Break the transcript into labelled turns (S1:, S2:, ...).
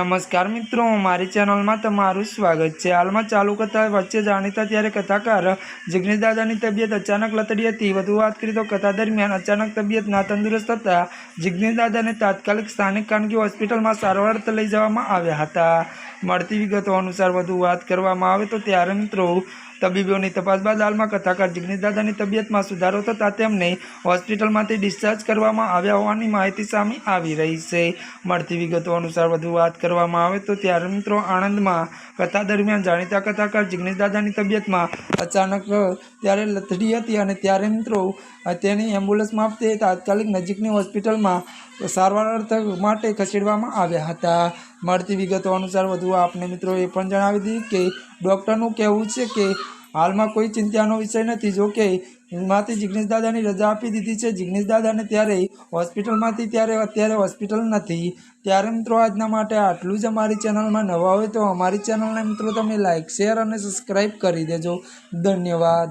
S1: नमस्कार मित्रों, मारी चेनल में तमारू स्वागत है। हाल में चालू कथा वच्चे जाणीता त्यारे कथाकार जिग्नेश दादानी तबियत अचानक लथड़ी हती। वधु वात करीए तो कथा दरमियान अचानक तबियत ना तंदुरस्त थता जिग्नेश दादाने तात्कालिक स्थानिक खानगी होस्पिटल में सारवार अर्थे लई जवामां आव्या हता। मळती विगतो अनुसार वधु वात करवामां आवे तो त्यारे मित्रों तबीबोनी तपास बाद हाल में कथाकार जिग्नेश दादानी तबियत में सुधारो थता तेमने होस्पिटल में डिस्चार्ज करवामां आव्या होवानी माहिती सामे आवी रही है। मळती विगतो अनुसार वधु वात करवामां आवे तो त्यारे मित्रों आनंद में कथा दरमियान जाणीता कथाकार जिग्नेश दादानी तबियत में अचानक त्यारे लथड़ी हती अने त्यारे मित्रों तेनी एम्ब्युलन्स माटे तात्कालिक नजीकनी होस्पिटल में सारवार अर्थे माटे खसेडवामां आव्या हता। मळती विगतो अनुसार वधु आपने मित्रों ए पण जणावी दीधुं के डॉक्टरनुं कहेवुं छे के हाल में कोई चिंतानो विषय नहीं। जो कि माथी जिग्नेश दादा ने रजा आपी दीधी है। जिग्नेश दादा ने त्यारे होस्पिटल में त्यारे अत्यारे होस्पिटल नहीं। त्यारे मित्रों आजना माटे आटलू ज। अमारी चेनल में नवा होय तो अमारी चेनल ने मित्रों तमे लाइक शेर और सब्सक्राइब करी देजो। धन्यवाद।